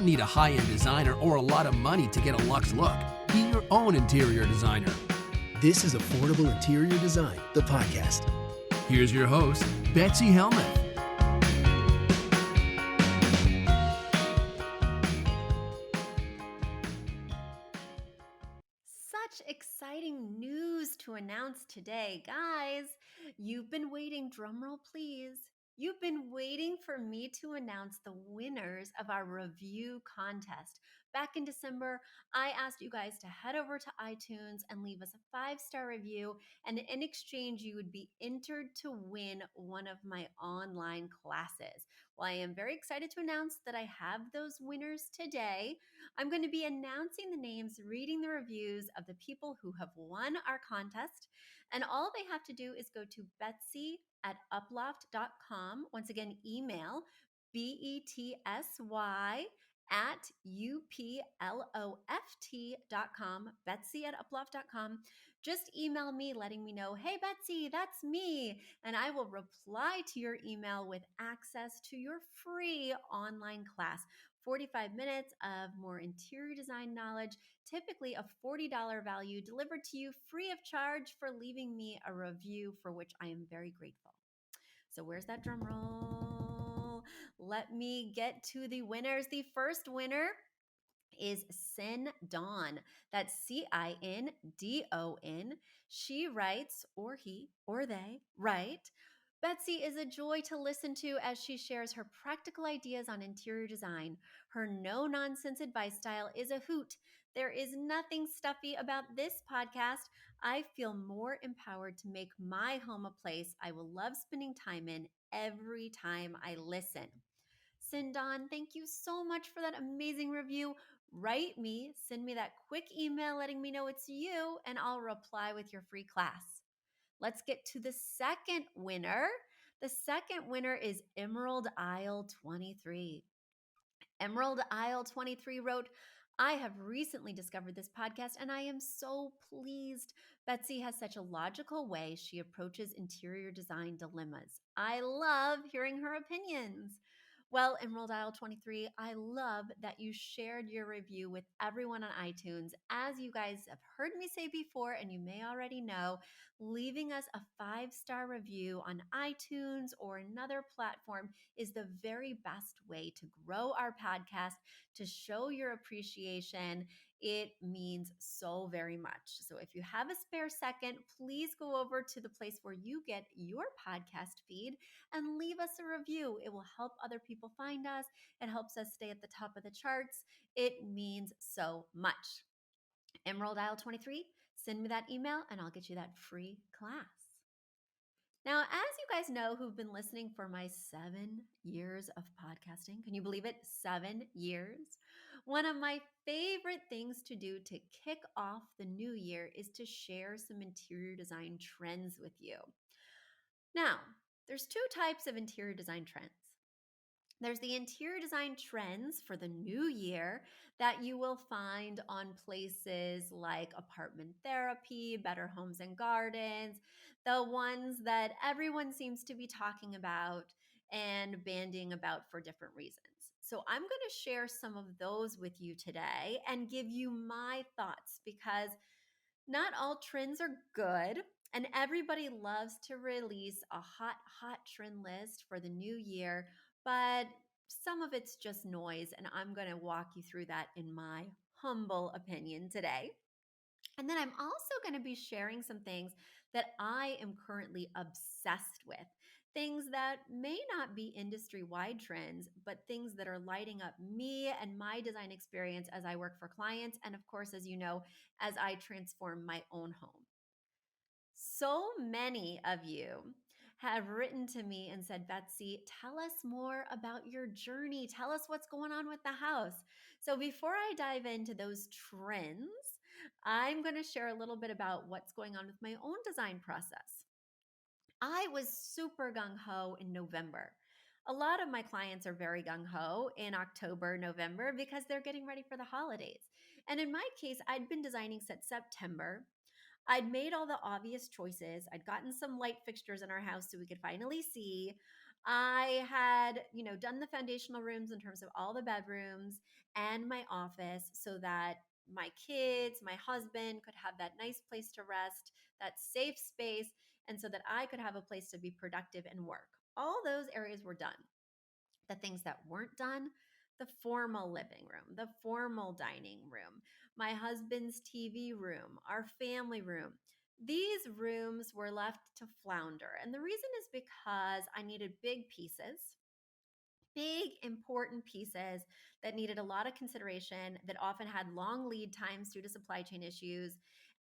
need a high-end designer or a lot of money to get a luxe look. Be your own interior designer. This is Affordable Interior Design, the podcast. Here's your host, Betsy Helmuth. Such exciting news to announce today. Guys, you've been waiting, drumroll please. You've been waiting for me to announce the winners of our review contest. Back in December, I asked you guys to head over to iTunes and leave us a 5-star review, and in exchange, you would be entered to win one of my online classes. Well, I am very excited to announce that I have those winners today. I'm going to be announcing the names, reading the reviews of the people who have won our contest, and all they have to do is go to Betsy at uploft.com. Once again, email BETSY at UPLOFT.com, Betsy at uploft.com. Just email me letting me know, hey, Betsy, that's me. And I will reply to your email with access to your free online class. 45 minutes of more interior design knowledge, typically a $40 value delivered to you free of charge for leaving me a review, for which I am very grateful. So where's that drum roll? Let me get to the winners. The first winner is Sin Dawn. That's Cindon. She writes, or he, or they write, Betsy is a joy to listen to as she shares her practical ideas on interior design. Her no-nonsense advice style is a hoot. There is nothing stuffy about this podcast. I feel more empowered to make my home a place I will love spending time in every time I listen. Sindon, thank you so much for that amazing review. Write me, send me that quick email letting me know it's you, and I'll reply with your free class. Let's get to the second winner. The second winner is Emerald Isle 23. Emerald Isle 23 wrote, I have recently discovered this podcast and I am so pleased. Betsy has such a logical way she approaches interior design dilemmas. I love hearing her opinions. Well, Emerald Isle 23, I love that you shared your review with everyone on iTunes. As you guys have heard me say before, and you may already know, leaving us a 5-star review on iTunes or another platform is the very best way to grow our podcast, to show your appreciation. It means so very much. So if you have a spare second, please go over to the place where you get your podcast feed and leave us a review. It will help other people find us. It helps us stay at the top of the charts. It means so much. Emerald Isle 23, send me that email and I'll get you that free class. Now, as you guys know who've been listening for my 7 years of podcasting, can you believe it? 7 years. One of my favorite things to do to kick off the new year is to share some interior design trends with you. Now, there's 2 types of interior design trends. There's the interior design trends for the new year that you will find on places like Apartment Therapy, Better Homes and Gardens, the ones that everyone seems to be talking about and banding about for different reasons. So I'm going to share some of those with you today and give you my thoughts, because not all trends are good, and everybody loves to release a hot trend list for the new year, but some of it's just noise, and I'm going to walk you through that in my humble opinion today. And then I'm also going to be sharing some things that I am currently obsessed with. Things that may not be industry-wide trends, but things that are lighting up me and my design experience as I work for clients. And of course, as you know, as I transform my own home. So many of you have written to me and said, Betsy, tell us more about your journey. Tell us what's going on with the house. So before I dive into those trends, I'm going to share a little bit about what's going on with my own design process. I was super gung-ho in November. A lot of my clients are very gung-ho in October, November, because they're getting ready for the holidays. And in my case, I'd been designing since September. I'd made all the obvious choices. I'd gotten some light fixtures in our house so we could finally see. I had, done the foundational rooms in terms of all the bedrooms and my office so that my kids, my husband could have that nice place to rest, that safe space, and so that I could have a place to be productive and work. All those areas were done. The things that weren't done, the formal living room, the formal dining room, my husband's TV room, our family room. These rooms were left to flounder. And the reason is because I needed big pieces, big, important pieces that needed a lot of consideration, that often had long lead times due to supply chain issues.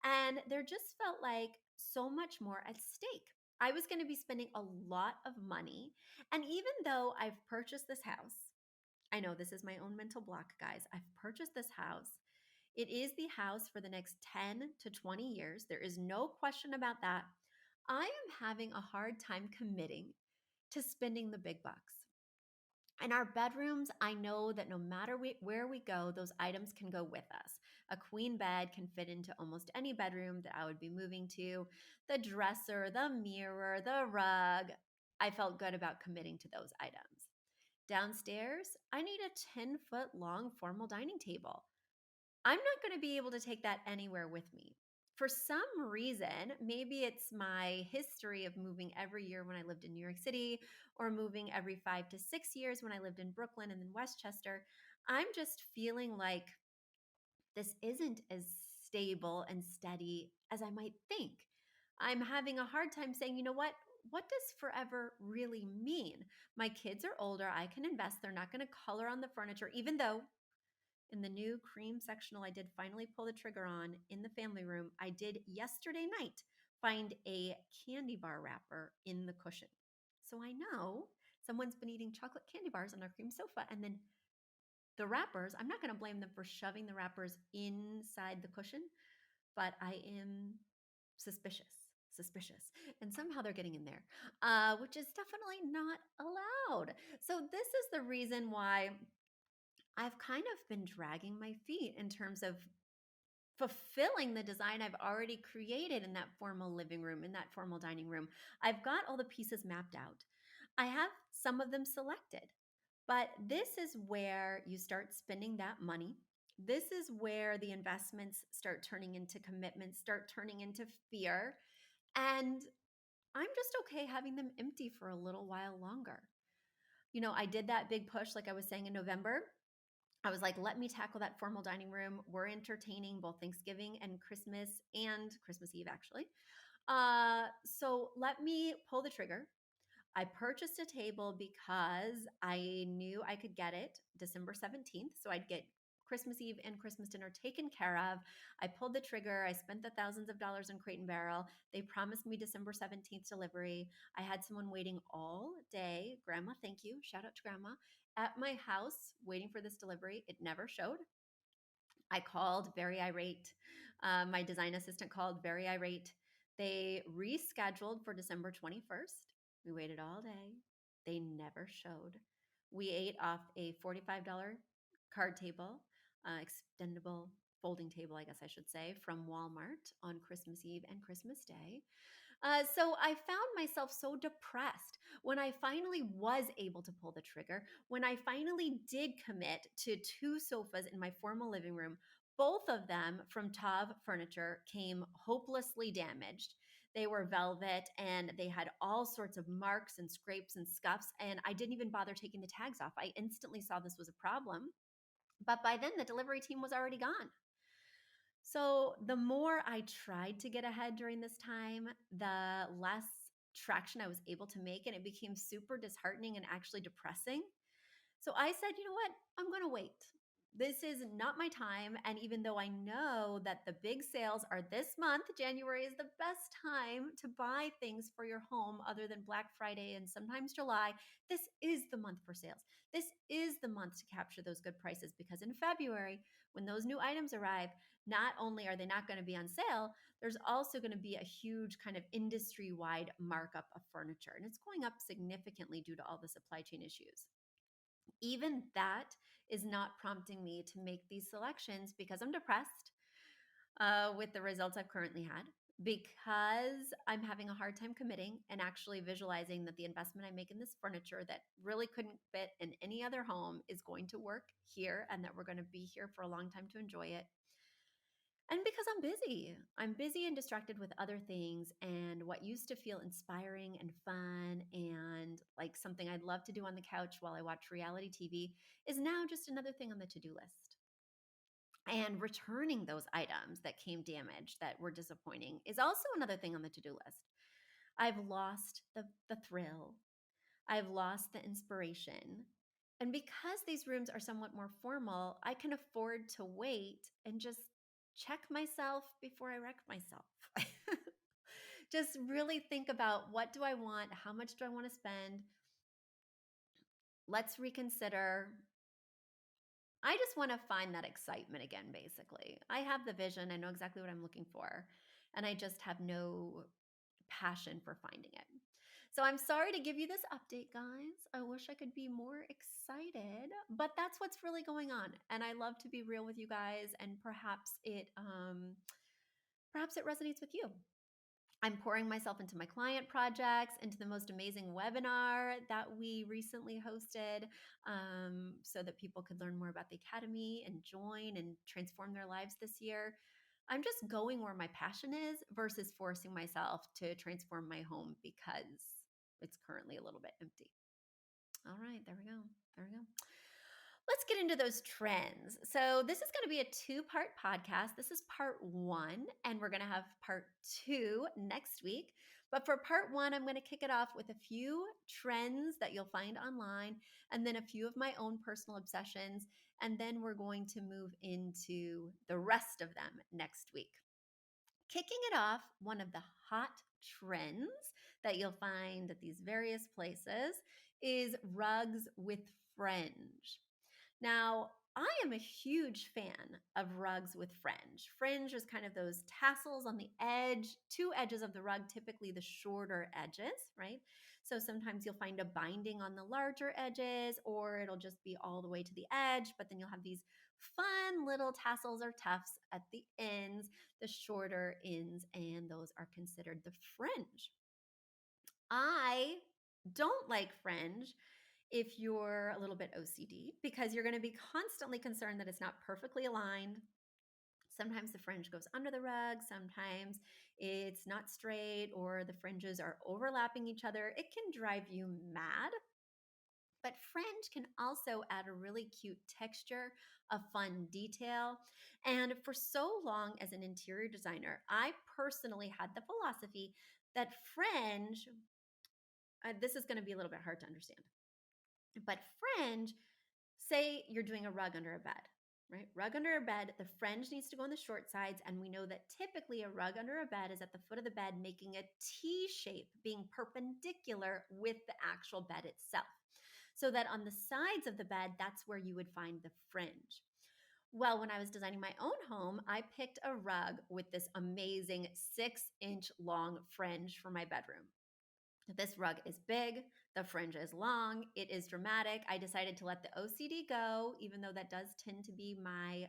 And there just felt like so much more at stake. I was going to be spending a lot of money. And even though I've purchased this house, I know this is my own mental block, guys. I've purchased this house. It is the house for the next 10 to 20 years. There is no question about that. I am having a hard time committing to spending the big bucks. In our bedrooms, I know that no matter where we go, those items can go with us. A queen bed can fit into almost any bedroom that I would be moving to. The dresser, the mirror, the rug. I felt good about committing to those items. Downstairs, I need a 10-foot long formal dining table. I'm not going to be able to take that anywhere with me. For some reason, maybe it's my history of moving every year when I lived in New York City, or moving every 5 to 6 years when I lived in Brooklyn and then Westchester. I'm just feeling like this isn't as stable and steady as I might think. I'm having a hard time saying, you know what? What does forever really mean? My kids are older. I can invest. They're not going to color on the furniture, even though in the new cream sectional I did finally pull the trigger on in the family room. I did yesterday night find a candy bar wrapper in the cushion. So I know someone's been eating chocolate candy bars on our cream sofa. And then the wrappers, I'm not going to blame them for shoving the wrappers inside the cushion, but I am suspicious. Suspicious. And somehow they're getting in there, which is definitely not allowed. So, this is the reason why I've kind of been dragging my feet in terms of fulfilling the design I've already created in that formal living room, in that formal dining room. I've got all the pieces mapped out. I have some of them selected, but this is where you start spending that money. This is where the investments start turning into commitments, start turning into fear. And I'm just okay having them empty for a little while longer. I did that big push, like I was saying, in November. I was like, let me tackle that formal dining room. We're entertaining both Thanksgiving and Christmas Eve, actually. So let me pull the trigger. I purchased a table because I knew I could get it December 17th. So I'd get Christmas Eve and Christmas dinner taken care of. I pulled the trigger. I spent the thousands of dollars in Crate and Barrel. They promised me December 17th delivery. I had someone waiting all day. Grandma, thank you. Shout out to Grandma. At my house waiting for this delivery. It never showed. I called very irate. My design assistant called very irate. They rescheduled for December 21st. We waited all day. They never showed. We ate off a $45 card table, extendable folding table, I guess I should say, from Walmart on Christmas Eve and Christmas Day. So I found myself so depressed when I finally was able to pull the trigger, when I finally did commit to two sofas in my formal living room. Both of them from Tav Furniture came hopelessly damaged. They were velvet and they had all sorts of marks and scrapes and scuffs. And I didn't even bother taking the tags off. I instantly saw this was a problem. But by then, the delivery team was already gone. So the more I tried to get ahead during this time, the less traction I was able to make. And it became super disheartening and actually depressing. So I said, you know what? I'm going to wait. This is not my time. And even though I know that the big sales are this month, January is the best time to buy things for your home other than Black Friday and sometimes July. This is the month for sales. This is the month to capture those good prices, because in February, when those new items arrive, not only are they not going to be on sale, there's also going to be a huge kind of industry-wide markup of furniture. And it's going up significantly due to all the supply chain issues. Even that is not prompting me to make these selections because I'm depressed with the results I've currently had. because I'm having a hard time committing and actually visualizing that the investment I make in this furniture that really couldn't fit in any other home is going to work here and that we're going to be here for a long time to enjoy it. And because I'm busy. I'm busy and distracted with other things. And what used to feel inspiring and fun and like something I'd love to do on the couch while I watch reality TV is now just another thing on the to do list. And returning those items that came damaged that were disappointing is also another thing on the to do list. I've lost the thrill, I've lost the inspiration. And because these rooms are somewhat more formal, I can afford to wait and just check myself before I wreck myself. Just really think about, what do I want? How much do I want to spend? Let's reconsider. I just want to find that excitement again, basically. I have the vision, I know exactly what I'm looking for, and I just have no passion for finding it. So I'm sorry to give you this update, guys. I wish I could be more excited, but that's what's really going on. And I love to be real with you guys, and perhaps it resonates with you. I'm pouring myself into my client projects, into the most amazing webinar that we recently hosted, so that people could learn more about the Academy and join and transform their lives this year. I'm just going where my passion is versus forcing myself to transform my home because it's currently a little bit empty. All right, there we go. There we go. Let's get into those trends. So, this is going to be a two-part podcast. This is part one, and we're going to have part two next week. But for part one, I'm going to kick it off with a few trends that you'll find online, and then a few of my own personal obsessions. And then we're going to move into the rest of them next week. Kicking it off, one of the hot trends that you'll find at these various places is rugs with fringe. Now, I am a huge fan of rugs with fringe. Fringe is kind of those tassels on the edge, two edges of the rug, typically the shorter edges, right? So sometimes you'll find a binding on the larger edges, or it'll just be all the way to the edge, but then you'll have these fun little tassels or tufts at the ends, the shorter ends, and those are considered the fringe. I don't like fringe if you're a little bit OCD, because you're going to be constantly concerned that it's not perfectly aligned. Sometimes the fringe goes under the rug, sometimes it's not straight, or the fringes are overlapping each other. It can drive you mad. But fringe can also add a really cute texture, a fun detail. And for so long as an interior designer, I personally had the philosophy that fringe, this is going to be a little bit hard to understand, but fringe, say you're doing a rug under a bed, right? Rug under a bed, the fringe needs to go on the short sides. And we know that typically a rug under a bed is at the foot of the bed, making a T shape, being perpendicular with the actual bed itself. So that on the sides of the bed, that's where you would find the fringe. Well, when I was designing my own home, I picked a rug with this amazing 6-inch long fringe for my bedroom. This rug is big, the fringe is long, it is dramatic. I decided to let the OCD go, even though that does tend to be my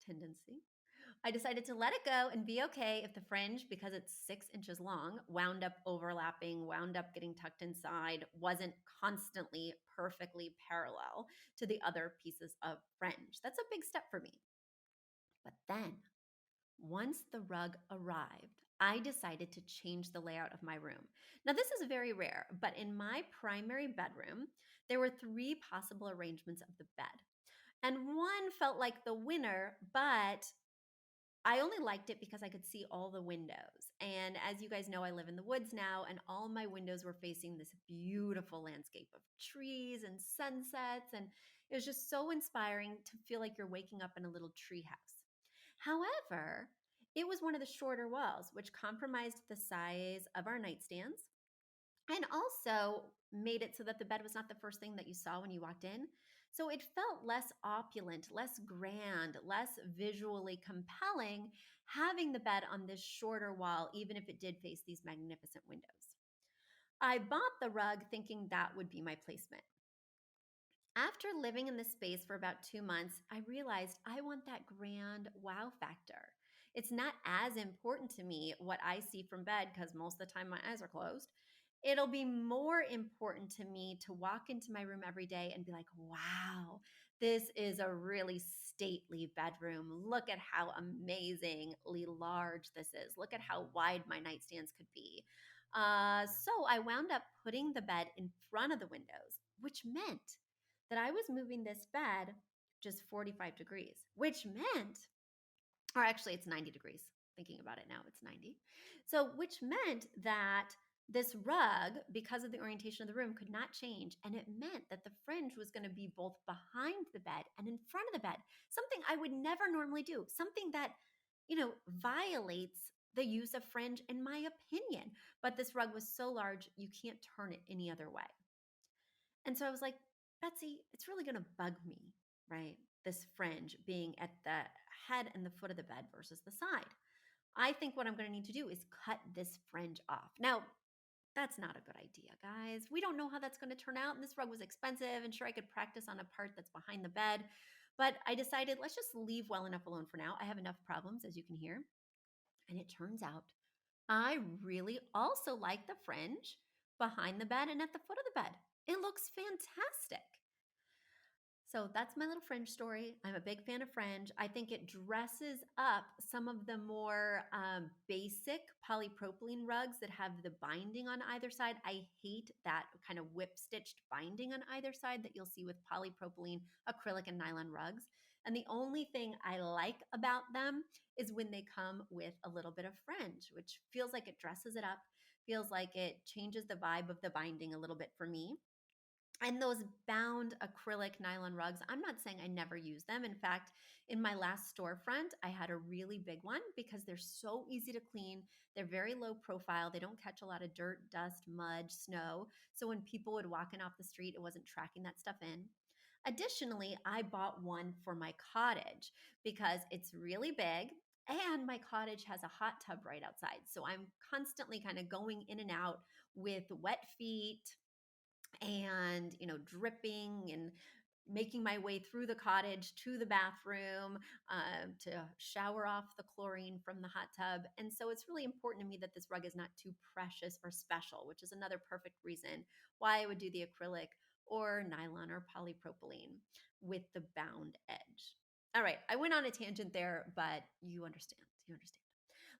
tendency. I decided to let it go and be okay if the fringe, because it's 6 inches long, wound up overlapping, wound up getting tucked inside, wasn't constantly perfectly parallel to the other pieces of fringe. That's a big step for me. But then, once the rug arrived, I decided to change the layout of my room. Now, this is very rare, but in my primary bedroom, there were 3 possible arrangements of the bed. And one felt like the winner, but I only liked it because I could see all the windows. And as you guys know, I live in the woods now, and all my windows were facing this beautiful landscape of trees and sunsets. And it was just so inspiring to feel like you're waking up in a little tree house. However, it was one of the shorter walls, which compromised the size of our nightstands and also made it so that the bed was not the first thing that you saw when you walked in. So it felt less opulent, less grand, less visually compelling having the bed on this shorter wall, even if it did face these magnificent windows. I bought the rug thinking that would be my placement. After living in this space for about 2 months, I realized I want that grand wow factor. It's not as important to me what I see from bed because most of the time my eyes are closed. It'll be more important to me to walk into my room every day and be like, wow, this is a really stately bedroom. Look at how amazingly large this is. Look at how wide my nightstands could be. So I wound up putting the bed in front of the windows, which meant that I was moving this bed just 45 degrees, which meant, or actually it's 90 degrees. Thinking about it now, it's 90. So, which meant that this rug, because of the orientation of the room, could not change. And it meant that the fringe was going to be both behind the bed and in front of the bed, something I would never normally do, something that, violates the use of fringe in my opinion. But this rug was so large, you can't turn it any other way. And so I was like, Betsy, it's really going to bug me, right? This fringe being at the head and the foot of the bed versus the side. I think what I'm going to need to do is cut this fringe off. Now, that's not a good idea, guys. We don't know how that's going to turn out. And this rug was expensive. And sure, I could practice on a part that's behind the bed. But I decided let's just leave well enough alone for now. I have enough problems, as you can hear. And it turns out I really also like the fringe behind the bed and at the foot of the bed. It looks fantastic. So that's my little fringe story. I'm a big fan of fringe. I think it dresses up some of the more basic polypropylene rugs that have the binding on either side. I hate that kind of whip stitched binding on either side that you'll see with polypropylene, acrylic, and nylon rugs. And the only thing I like about them is when they come with a little bit of fringe, which feels like it dresses it up, feels like it changes the vibe of the binding a little bit for me. And those bound acrylic nylon rugs, I'm not saying I never use them. In fact, in my last storefront, I had a really big one because they're so easy to clean. They're very low profile. They don't catch a lot of dirt, dust, mud, snow. So when people would walk in off the street, it wasn't tracking that stuff in. Additionally, I bought one for my cottage because it's really big and my cottage has a hot tub right outside. So I'm constantly kind of going in and out with wet feet and dripping and making my way through the cottage to the bathroom to shower off the chlorine from the hot tub. And so it's really important to me that this rug is not too precious or special, which is another perfect reason why I would do the acrylic or nylon or polypropylene with the bound edge. All right, I went on a tangent there, but you understand. You understand.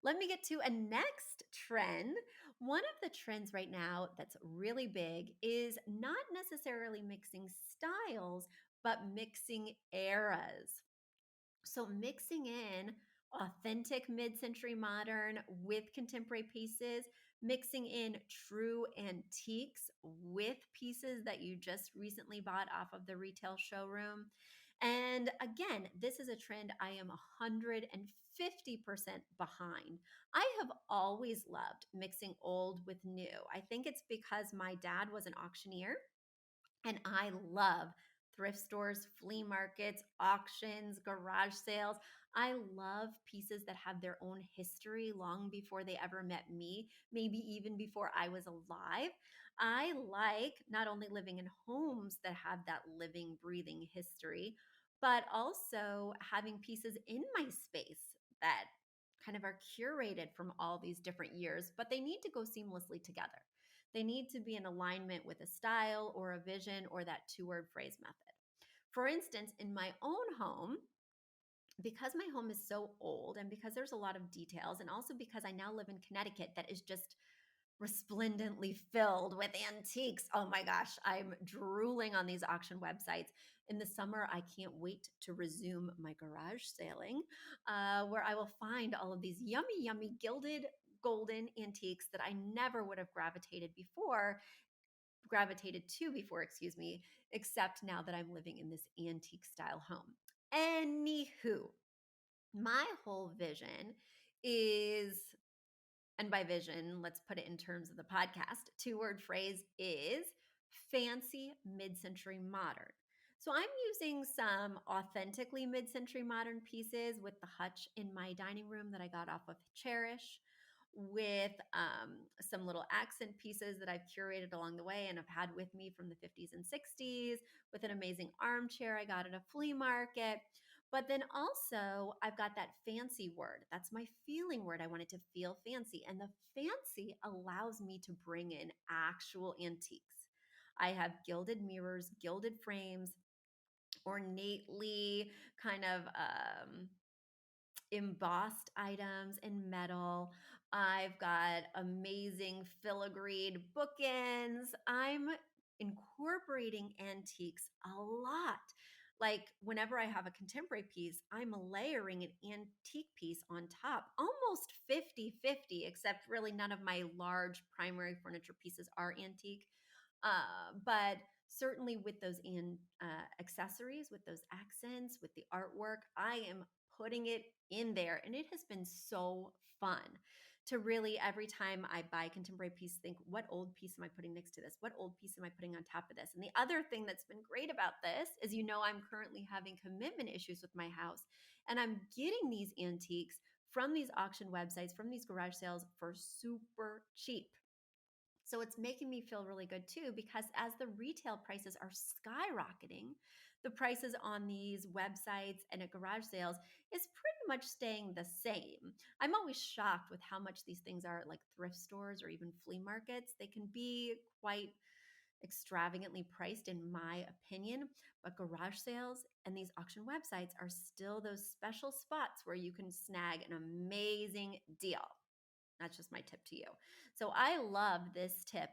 Let me get to a next trend. One of the trends right now that's really big is not necessarily mixing styles, but mixing eras. So mixing in authentic mid-century modern with contemporary pieces, mixing in true antiques with pieces that you just recently bought off of the retail showroom. And again, this is a trend I am 150% behind. I have always loved mixing old with new. I think it's because my dad was an auctioneer and I love thrift stores, flea markets, auctions, garage sales. I love pieces that have their own history long before they ever met me, maybe even before I was alive. I like not only living in homes that have that living, breathing history, but also having pieces in my space that kind of are curated from all these different years, but they need to go seamlessly together. They need to be in alignment with a style or a vision or that two-word phrase method. For instance, in my own home, because my home is so old and because there's a lot of details, and also because I now live in Connecticut that is just resplendently filled with antiques. Oh my gosh, I'm drooling on these auction websites. In the summer, I can't wait to resume my garage sailing, where I will find all of these yummy, yummy gilded golden antiques that I never would have gravitated to before, excuse me, except now that I'm living in this antique style home. Anywho, my whole vision is, and by vision, let's put it in terms of the podcast, two-word phrase is fancy mid-century modern. So I'm using some authentically mid-century modern pieces with the hutch in my dining room that I got off of Cherish, with some little accent pieces that I've curated along the way and have had with me from the 50s and 60s, with an amazing armchair I got at a flea market, But then also, I've got that fancy word. That's my feeling word. I want it to feel fancy. And the fancy allows me to bring in actual antiques. I have gilded mirrors, gilded frames, ornately kind of embossed items in metal. I've got amazing filigreed bookends. I'm incorporating antiques a lot. Like whenever I have a contemporary piece, I'm layering an antique piece on top, almost 50-50, except really none of my large primary furniture pieces are antique. But certainly with those accessories, with those accents, with the artwork, I am putting it in there. And it has been so fun to really, every time I buy a contemporary piece, think, what old piece am I putting next to this? What old piece am I putting on top of this? And the other thing that's been great about this is, I'm currently having commitment issues with my house, and I'm getting these antiques from these auction websites, from these garage sales for super cheap. So it's making me feel really good too, because as the retail prices are skyrocketing, the prices on these websites and at garage sales is pretty much staying the same. I'm always shocked with how much these things are at like thrift stores or even flea markets. They can be quite extravagantly priced, in my opinion, but garage sales and these auction websites are still those special spots where you can snag an amazing deal. That's just my tip to you. So I love this tip,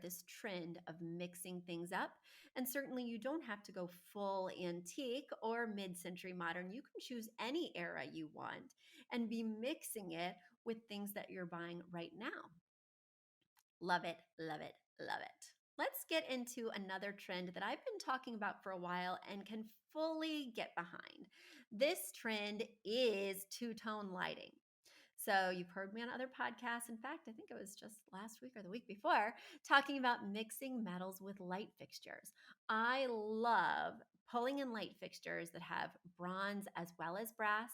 this trend of mixing things up. And certainly you don't have to go full antique or mid century modern. You can choose any era you want and be mixing it with things that you're buying right now. Love it, love it, love it. Let's get into another trend that I've been talking about for a while and can fully get behind. This trend is two-tone lighting. So you've heard me on other podcasts. In fact, I think it was just last week or the week before, talking about mixing metals with light fixtures. I love pulling in light fixtures that have bronze as well as brass.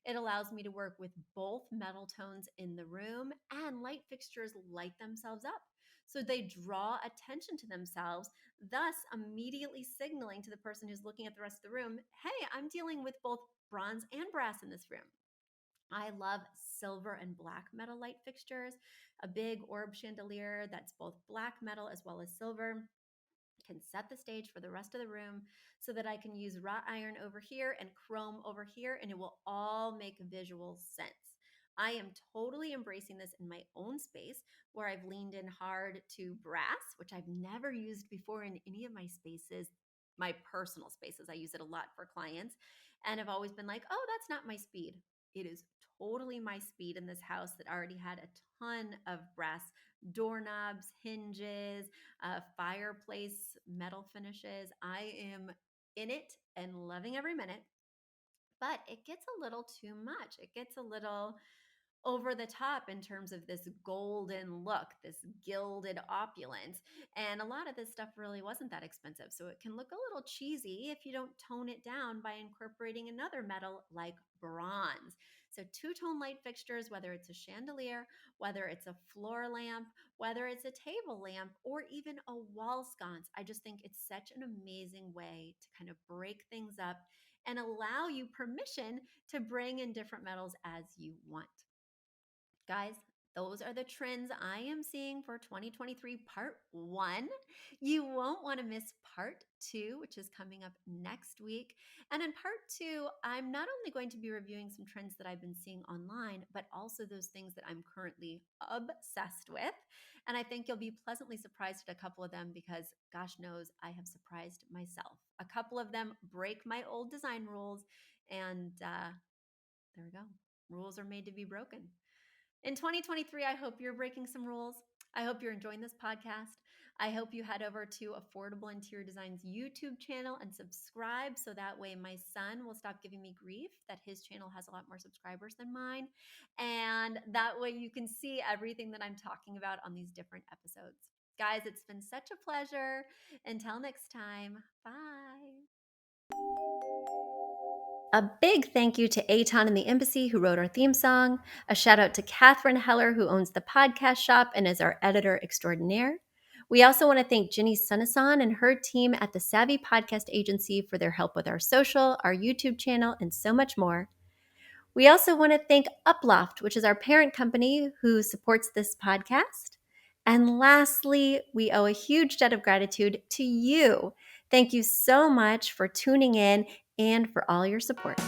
It allows me to work with both metal tones in the room, and light fixtures light themselves up. So they draw attention to themselves, thus immediately signaling to the person who's looking at the rest of the room, hey, I'm dealing with both bronze and brass in this room. I love silver and black metal light fixtures. A big orb chandelier that's both black metal as well as silver can set the stage for the rest of the room, so that I can use wrought iron over here and chrome over here, and it will all make visual sense. I am totally embracing this in my own space, where I've leaned in hard to brass, which I've never used before in any of my spaces, my personal spaces. I use it a lot for clients, and I've always been like, oh, that's not my speed. It is totally my speed in this house that already had a ton of brass doorknobs, hinges, fireplace metal finishes. I am in it and loving every minute, but it gets a little too much. It gets a little over the top in terms of this golden look, this gilded opulence. And a lot of this stuff really wasn't that expensive. So it can look a little cheesy if you don't tone it down by incorporating another metal like bronze. So two-tone light fixtures, whether it's a chandelier, whether it's a floor lamp, whether it's a table lamp, or even a wall sconce, I just think it's such an amazing way to kind of break things up and allow you permission to bring in different metals as you want. Guys, those are the trends I am seeing for 2023 part 1. You won't want to miss part 2, which is coming up next week. And in part 2, I'm not only going to be reviewing some trends that I've been seeing online, but also those things that I'm currently obsessed with. And I think you'll be pleasantly surprised at a couple of them, because gosh knows I have surprised myself. A couple of them break my old design rules, and there we go. Rules are made to be broken. In 2023, I hope you're breaking some rules. I hope you're enjoying this podcast. I hope you head over to Affordable Interior Design's YouTube channel and subscribe, so that way my son will stop giving me grief that his channel has a lot more subscribers than mine. And that way you can see everything that I'm talking about on these different episodes. Guys, it's been such a pleasure. Until next time, bye. A big thank you to Aton and the Embassy, who wrote our theme song. A shout out to Catherine Heller, who owns the podcast shop and is our editor extraordinaire. We also want to thank Ginny Sunasan and her team at the Savvy Podcast Agency for their help with our social, our YouTube channel, and so much more. We also want to thank Uploft, which is our parent company who supports this podcast. And lastly, we owe a huge debt of gratitude to you. Thank you so much for tuning in and for all your support.